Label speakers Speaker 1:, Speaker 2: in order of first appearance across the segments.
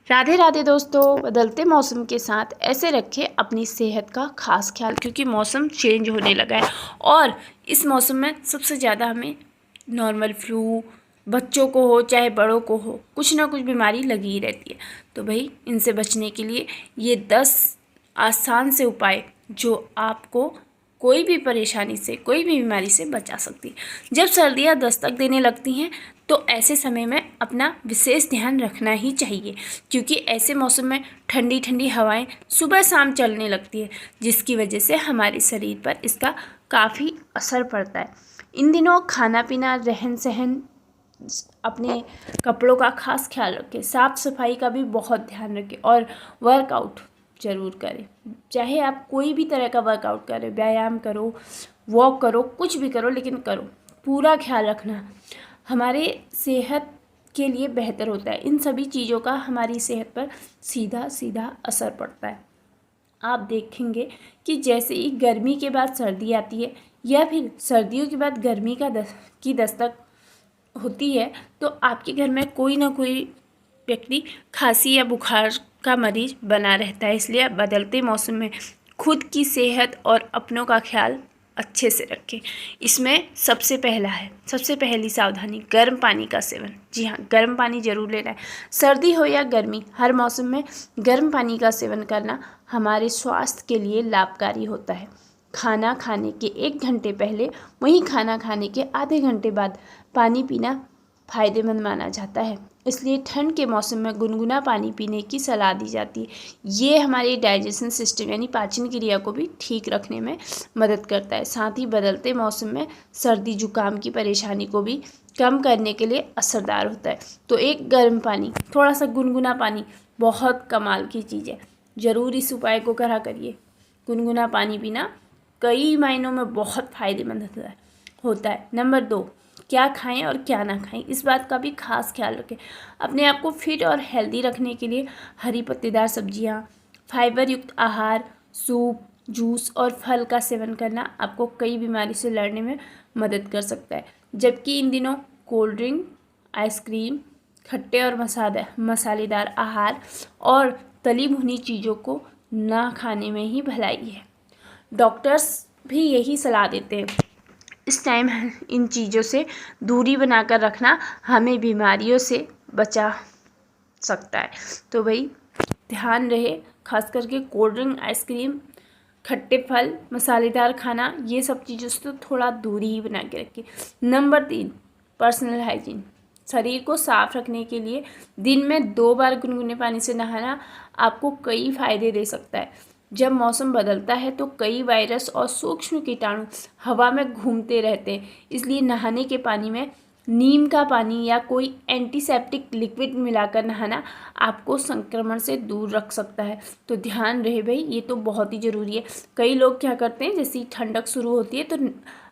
Speaker 1: राधे राधे दोस्तों, बदलते मौसम के साथ ऐसे रखें अपनी सेहत का खास ख्याल, क्योंकि मौसम चेंज होने लगा है और इस मौसम में सबसे ज़्यादा हमें नॉर्मल फ्लू, बच्चों को हो चाहे बड़ों को हो, कुछ ना कुछ बीमारी लगी ही रहती है। तो भाई इनसे बचने के लिए ये 10 आसान से उपाय जो आपको कोई भी परेशानी से, कोई भी बीमारी से बचा सकती है। जब सर्दियाँ दस्तक देने लगती हैं तो ऐसे समय में अपना विशेष ध्यान रखना ही चाहिए, क्योंकि ऐसे मौसम में ठंडी ठंडी हवाएं सुबह शाम चलने लगती है, जिसकी वजह से हमारे शरीर पर इसका काफ़ी असर पड़ता है। इन दिनों खाना पीना, रहन सहन, अपने कपड़ों का खास ख्याल रखें, साफ़ सफाई का भी बहुत ध्यान रखें और वर्कआउट ज़रूर करें। चाहे आप कोई भी तरह का वर्कआउट करें, व्यायाम करो, वॉक करो, कुछ भी करो, लेकिन करो। पूरा ख्याल रखना हमारे सेहत के लिए बेहतर होता है। इन सभी चीज़ों का हमारी सेहत पर सीधा सीधा असर पड़ता है। आप देखेंगे कि जैसे ही गर्मी के बाद सर्दी आती है या फिर सर्दियों के बाद गर्मी की दस्तक होती है, तो आपके घर में कोई ना कोई व्यक्ति खांसी या बुखार का मरीज बना रहता है। इसलिए बदलते मौसम में खुद की सेहत और अपनों का ख्याल अच्छे से रखें। इसमें सबसे पहली सावधानी गर्म पानी का सेवन। जी हाँ, गर्म पानी ज़रूर लेना है। सर्दी हो या गर्मी, हर मौसम में गर्म पानी का सेवन करना हमारे स्वास्थ्य के लिए लाभकारी होता है। खाना खाने के 1 घंटे पहले, वहीं खाना खाने के आधे घंटे बाद पानी पीना फ़ायदेमंद माना जाता है। इसलिए ठंड के मौसम में गुनगुना पानी पीने की सलाह दी जाती है। ये हमारे डाइजेशन सिस्टम यानी पाचन क्रिया को भी ठीक रखने में मदद करता है। साथ ही बदलते मौसम में सर्दी जुकाम की परेशानी को भी कम करने के लिए असरदार होता है। तो एक गर्म पानी, थोड़ा सा गुनगुना पानी बहुत कमाल की चीज़ है। ज़रूर इस उपाय को करा करिए। गुनगुना पानी पीना कई मायनों में बहुत फ़ायदेमंद होता है। नंबर 2, क्या खाएं और क्या ना खाएं, इस बात का भी खास ख्याल रखें। अपने आप को फिट और हेल्दी रखने के लिए हरी पत्तेदार सब्जियां, फाइबर युक्त आहार, सूप, जूस और फल का सेवन करना आपको कई बीमारी से लड़ने में मदद कर सकता है। जबकि इन दिनों कोल्ड ड्रिंक, आइसक्रीम, खट्टे और मसालेदार आहार और तली भुनी चीज़ों को ना खाने में ही भलाई है। डॉक्टर्स भी यही सलाह देते हैं। इस टाइम इन चीज़ों से दूरी बनाकर रखना हमें बीमारियों से बचा सकता है। तो भाई ध्यान रहे, खास करके कोल्ड ड्रिंक, आइसक्रीम, खट्टे फल, मसालेदार खाना, ये सब चीज़ों से तो थोड़ा दूरी ही बना के रखिए। Number 3, personal hygiene. शरीर को साफ रखने के लिए दिन में 2 बार गुनगुने पानी से नहाना आपको कई फायदे दे सकता है। जब मौसम बदलता है तो कई वायरस और सूक्ष्म कीटाणु हवा में घूमते रहते हैं। इसलिए नहाने के पानी में नीम का पानी या कोई एंटीसेप्टिक लिक्विड मिलाकर नहाना आपको संक्रमण से दूर रख सकता है। तो ध्यान रहे भाई, ये तो बहुत ही ज़रूरी है। कई लोग क्या करते हैं, जैसे ही ठंडक शुरू होती है तो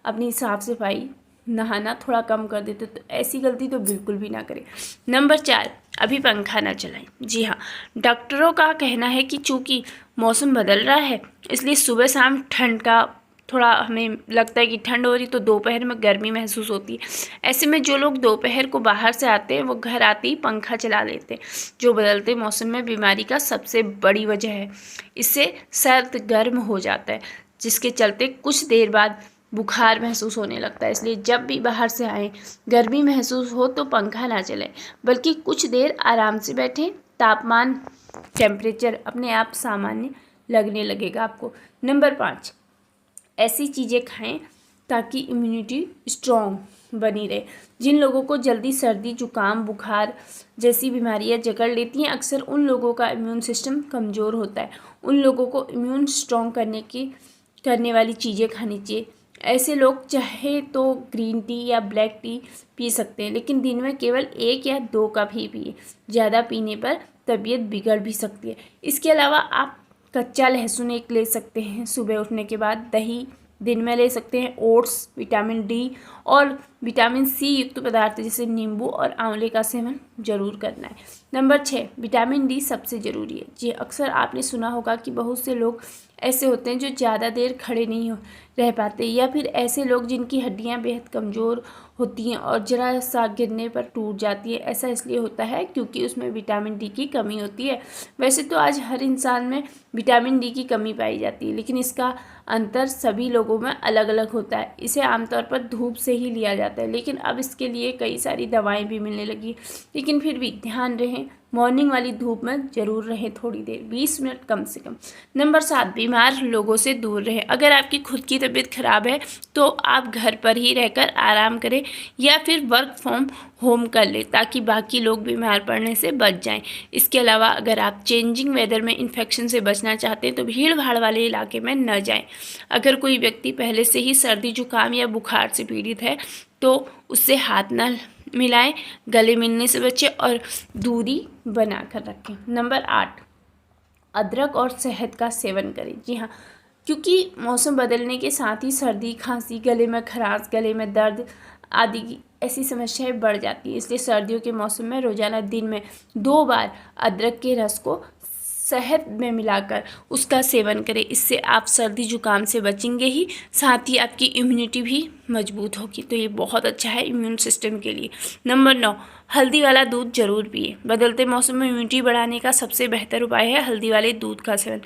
Speaker 1: अपनी साफ सफाई, नहाना थोड़ा कम कर देते, तो ऐसी गलती तो बिल्कुल भी ना करें। नंबर 4, अभी पंखा ना चलाएं। जी हाँ, डॉक्टरों का कहना है कि चूँकि मौसम बदल रहा है, इसलिए सुबह शाम ठंड का थोड़ा हमें लगता है कि ठंड हो रही, तो दोपहर में गर्मी महसूस होती है। ऐसे में जो लोग दोपहर को बाहर से आते हैं वो घर आते ही पंखा चला लेते हैं, जो बदलते मौसम में बीमारी का सबसे बड़ी वजह है। इससे सर्द गर्म हो जाता है, जिसके चलते कुछ देर बाद बुखार महसूस होने लगता है। इसलिए जब भी बाहर से आएँ, गर्मी महसूस हो तो पंखा ना चलाएं, बल्कि कुछ देर आराम से बैठें। तापमान, टेम्परेचर अपने आप सामान्य लगने लगेगा आपको। नंबर 5, ऐसी चीज़ें खाएं ताकि इम्यूनिटी स्ट्रॉन्ग बनी रहे। जिन लोगों को जल्दी सर्दी, जुकाम, बुखार जैसी बीमारियां जकड़ लेती हैं, अक्सर उन लोगों का इम्यून सिस्टम कमज़ोर होता है। उन लोगों को इम्यून स्ट्रॉन्ग करने वाली चीज़ें खानी चाहिए। ऐसे लोग चाहे तो ग्रीन टी या ब्लैक टी पी सकते हैं, लेकिन दिन में केवल 1 या 2 कप ही पिए। ज़्यादा पीने पर तबीयत बिगड़ भी सकती है। इसके अलावा आप कच्चा लहसुन 1 ले सकते हैं सुबह उठने के बाद। दही दिन में ले सकते हैं। ओट्स विटामिन डी और विटामिन सी युक्त पदार्थ जैसे नींबू और आंवले का सेवन जरूर करना है। नंबर 6, विटामिन डी सबसे ज़रूरी है। जी, अक्सर आपने सुना होगा कि बहुत से लोग ऐसे होते हैं जो ज़्यादा देर खड़े नहीं रह पाते, या फिर ऐसे लोग जिनकी हड्डियां बेहद कमज़ोर होती हैं और जरा सा गिरने पर टूट जाती है। ऐसा इसलिए होता है क्योंकि उसमें विटामिन डी की कमी होती है। वैसे तो आज हर इंसान में विटामिन डी की कमी पाई जाती है, लेकिन इसका अंतर सभी लोगों में अलग अलग होता है। इसे आमतौर पर धूप से ही लिया जाता है, लेकिन अब इसके लिए कई सारी दवाएं भी मिलने लगी। लेकिन फिर भी ध्यान रहे, मॉर्निंग वाली धूप में ज़रूर रहें थोड़ी देर, 20 मिनट कम से कम। नंबर 7, बीमार लोगों से दूर रहें। अगर आपकी खुद की तबीयत खराब है तो आप घर पर ही रहकर आराम करें या फिर वर्क फ्रॉम होम कर लें, ताकि बाकी लोग बीमार पड़ने से बच जाएं। इसके अलावा अगर आप चेंजिंग वेदर में इन्फेक्शन से बचना चाहते हैं तो भीड़ भाड़ वाले इलाके में न जाएं। अगर कोई व्यक्ति पहले से ही सर्दी जुकाम या बुखार से पीड़ित है तो उससे हाथ न मिलाएं, गले मिलने से बचें और दूरी बनाकर रखें। नंबर 8, अदरक और शहद का सेवन करें। जी हाँ, क्योंकि मौसम बदलने के साथ ही सर्दी, खांसी, गले में खराश, गले में दर्द आदि की ऐसी समस्याएं बढ़ जाती है। इसलिए सर्दियों के मौसम में रोजाना दिन में 2 बार अदरक के रस को शहद में मिलाकर उसका सेवन करें। इससे आप सर्दी जुकाम से बचेंगे ही, साथ ही आपकी इम्यूनिटी भी मजबूत होगी। तो ये बहुत अच्छा है इम्यून सिस्टम के लिए। नंबर 9, हल्दी वाला दूध जरूर पिए। बदलते मौसम में इम्यूनिटी बढ़ाने का सबसे बेहतर उपाय है हल्दी वाले दूध का सेवन,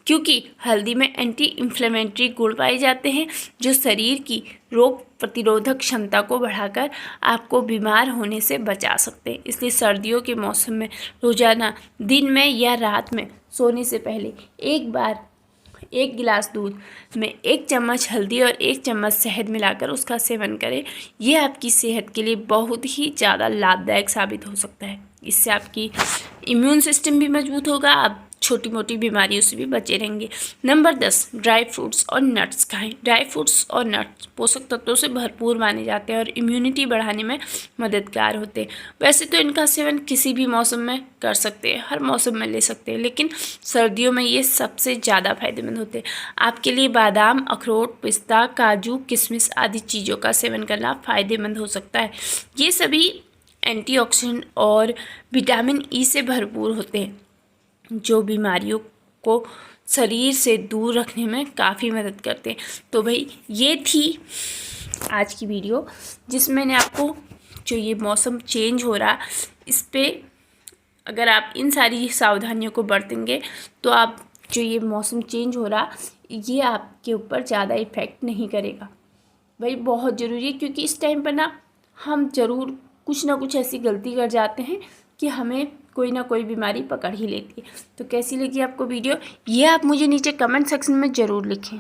Speaker 1: क्योंकि हल्दी में एंटी इन्फ्लेमेटरी गुण पाए जाते हैं जो शरीर की रोग प्रतिरोधक क्षमता को बढ़ाकर आपको बीमार होने से बचा सकते हैं। इसलिए सर्दियों के मौसम में रोजाना दिन में या रात में सोने से पहले एक गिलास दूध में 1 चम्मच हल्दी और 1 चम्मच शहद मिलाकर उसका सेवन करें। यह आपकी सेहत के लिए बहुत ही ज़्यादा लाभदायक साबित हो सकता है। इससे आपकी इम्यून सिस्टम भी मजबूत होगा, आप छोटी मोटी बीमारियों से भी बचे रहेंगे। नंबर 10, ड्राई फ्रूट्स और नट्स खाएं। ड्राई फ्रूट्स और नट्स पोषक तत्वों से भरपूर माने जाते हैं और इम्यूनिटी बढ़ाने में मददगार होते हैं। वैसे तो इनका सेवन किसी भी मौसम में कर सकते हैं, हर मौसम में ले सकते हैं, लेकिन सर्दियों में ये सबसे ज़्यादा फायदेमंद होते हैं। आपके लिए बादाम, अखरोट, पिस्ता, काजू, किशमिश आदि चीज़ों का सेवन करना फ़ायदेमंद हो सकता है। ये सभी एंटीऑक्सीडेंट और विटामिन ई से भरपूर होते हैं जो बीमारियों को शरीर से दूर रखने में काफ़ी मदद करते हैं। तो भाई ये थी आज की वीडियो जिसमें मैंने आपको जो ये मौसम चेंज हो रहा इस पे अगर आप इन सारी सावधानियों को बरतेंगे तो आप जो ये मौसम चेंज हो रहा ये आपके ऊपर ज़्यादा इफ़ेक्ट नहीं करेगा। भाई बहुत ज़रूरी है, क्योंकि इस टाइम पर ना हम ज़रूर कुछ ना कुछ ऐसी गलती कर जाते हैं कि हमें कोई ना कोई बीमारी पकड़ ही लेती है। तो कैसी लगी आपको वीडियो, ये आप मुझे नीचे कमेंट सेक्शन में ज़रूर लिखें।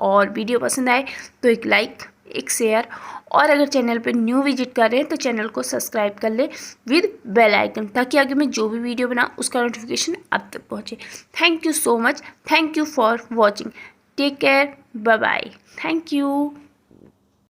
Speaker 1: और वीडियो पसंद आए तो एक लाइक, एक शेयर, और अगर चैनल पर न्यू विजिट कर रहे हैं तो चैनल को सब्सक्राइब कर ले विद बेल आइकन, ताकि आगे मैं जो भी वीडियो बनाऊँ उसका नोटिफिकेशन आप तक पहुँचे। Thank you so much, thank you for watching, take care, bye bye, thank you.